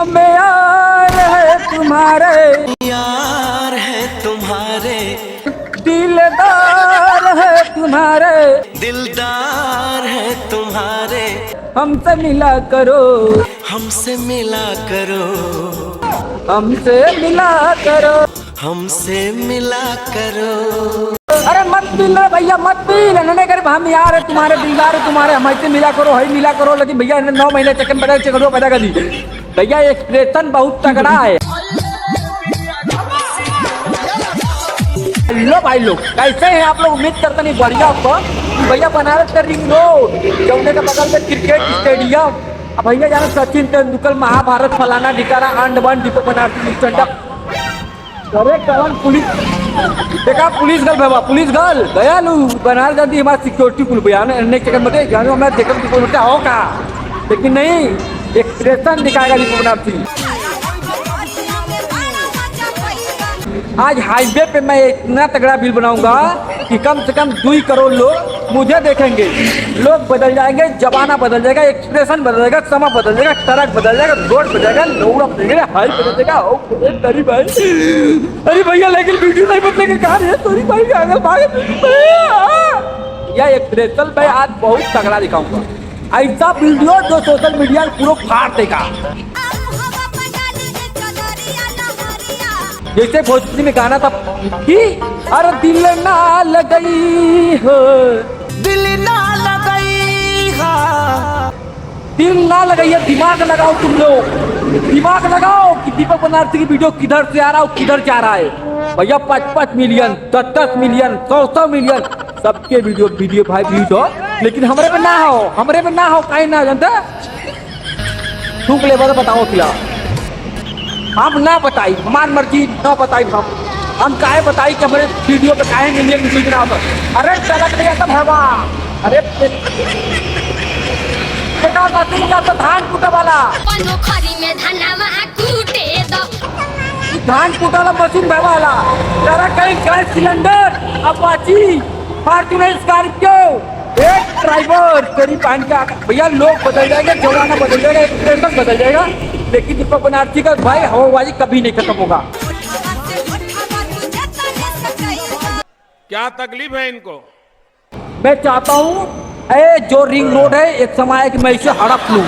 मैं यार है तुम्हारे दिलदार है तुम्हारे दिलदार है तुम्हारे हमसे मिला करो हमसे मिला करो हमसे मिला करो हमसे मिला करो। अरे मत मिलो भैया मत मिल इन्होंने कर हम यार है तुम्हारे दिलदार है तुम्हारे हमसे मिला करो है मिला करो लेकिन भैया इन्हें 9 महीने चक्कर पैदा चक्कर पैदा कर दी भैया एक्सप्रेशन बहुत तगड़ा है। लो भाई लोग कैसे हैं आप लोग उम्मीद करते नहीं बढ़िया आपको भैया बनारस का रिंग रोड जमुने के बगल में क्रिकेट स्टेडियम अब भैया जाना सचिन तेंदुलकर महाभारत फलाना ढिकाना अंड वन डिपो बनारस स्टैंड अरे कौन पुलिस देखा पुलिस गर्ल बाबा पुलिस गर्ल गया लू बनारस जाती हमारी सिक्योरिटी कुल भैया ने चक्कर में मैं देखा होगा लेकिन नहीं एक्सप्रेशन दिखाएगा डिपो बनारसी। आज हाईवे पे मैं इतना तगड़ा बिल बनाऊंगा कि कम से कम 2 करोड़ लोग मुझे देखेंगे। लोग बदल जाएंगे जमाना बदल जाएगा एक्सप्रेशन बदल जाएगा समय बदल जाएगा सड़क बदल जाएगा रोड बदल जाएगा लोग बदल जाएगा हाई बदल जाएगा अरे भाई अरे भैया लेकिन वीडियो नहीं बदलेंगे कहाँ है तोरी भाई आगे भाग यह एक्सप्रेशन मैं आज बहुत तगड़ा दिखाऊंगा ऐसा वीडियो जो सोशल मीडिया पूरा फाड़ देगा। जैसे भोजपुरी में गाना था कि अरे दिल ना लगई हो दिल ना लगई हा दिल ना लगई दिमाग लगाओ तुम लोग दिमाग लगाओ कि दीपक बनारसी की वीडियो किधर से आ रहा है किधर जा रहा है भैया 5-5 मिलियन 10-10 मिलियन 100-100 मिलियन सबके वीडियो भाई व्यूज हो लेकिन हमरे पे ना हो कहीं ना जानते थूक ले बताओ खिला हम ना बताई हमार मर्जी ना बताई हम काहे बताई कि हमारे वीडियो पे काहे मिलियन व्यूज ना हो अरे चलक गया सब हवा अरे तो धान कूटा वाला धान कूटा वाला मशीन वाला जरा कहीं gas cylinder Apache Fortuner Scorpio एक ड्राइवर तेरी पान का भैया लोग बदल जाएंगे जमाना बदल जाएगा एक्सप्रेशन बदल जाएगा लेकिन दीपक बनारसी का भाई हवाबाजी कभी नहीं खत्म होगा। क्या तकलीफ है इनको? मैं चाहता हूँ जो रिंग रोड है एक समय कि मैं इसे हड़प लूँ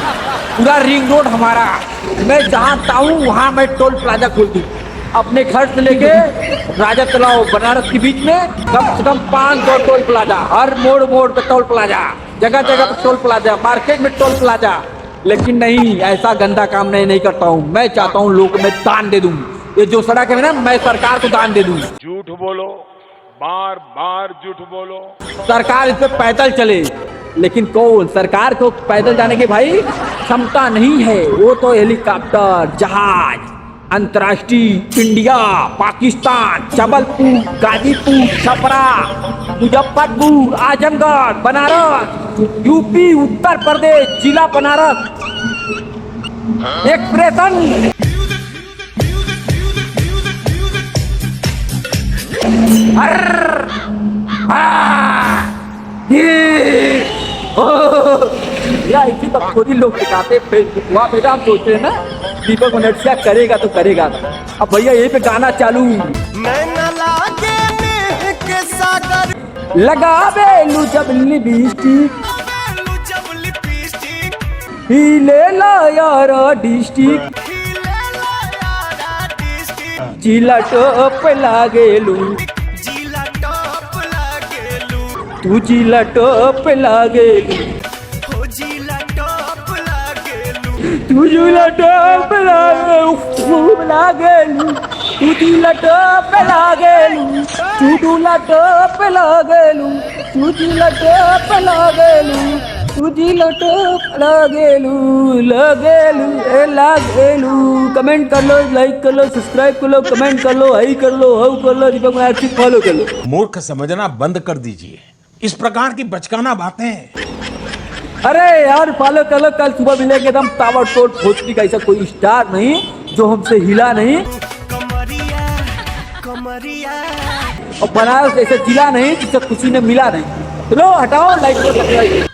पूरा रिंग रोड हमारा मैं जहाँ चाहूँ वहाँ मैं टोल प्लाजा खोल दूँ अपने घर से लेके राजा तलाव बनारस के बीच में कम से कम 500 टोल प्लाजा हर मोड़ पे टोल प्लाजा जगह पे टोल प्लाजा मार्केट में टोल प्लाजा लेकिन नहीं ऐसा गंदा काम नहीं करता हूँ मैं चाहता हूँ लोग मैं दान दे दूँ ये जो सड़क है ना मैं सरकार को दान दे दूँ। झूठ बोलो बार बार झूठ बोलो सरकार इस पे पैदल चले लेकिन कौन सरकार को पैदल जाने की भाई क्षमता नहीं है वो तो हेलीकॉप्टर जहाज अंतर्राष्ट्रीय इंडिया पाकिस्तान जबलपुर गाजीपुर छपरा मुजफ्फरपुर आजमगढ़ बनारस यूपी उत्तर प्रदेश जिला बनारस एक्सप्रेशन इसी बखोरी लोग दिखाते फेसबुक वहाँ पे हम सोचते हैं ना दीपक बनारसिया करेगा तो करेगा अब भैया यही पे गाना चालू लगावे लू जब लिपस्टिक हिले ला यार डिस्ट्रिक्ट जिला टॉप लागेलू तू जिला टॉप लागेलू तू जिला टॉप लागेलू तू जिला टॉप लागेलू तू जिला टॉप लागेलू तू जिला टॉप लागेलू तू जिला टॉप लागेलू कमेंट कर लो लाइक कर लो सब्सक्राइब कर लो कमेंट कर लो हाई कर लो हाउ कर लो दीपक बनारसी फॉलो कर लो। मूर्ख समझना बंद कर दीजिए इस प्रकार की बचकाना बातें। अरे यार फॉलो कर लो कल सुबह मिलेंगे एकदम ताबड़तोड़ भोजपुरी का ऐसा कोई स्टार नहीं जो हमसे हिला नहीं और बनारस ऐसे जिला नहीं जिससे खुशी ने मिला नहीं। चलो हटाओ लाइक करो।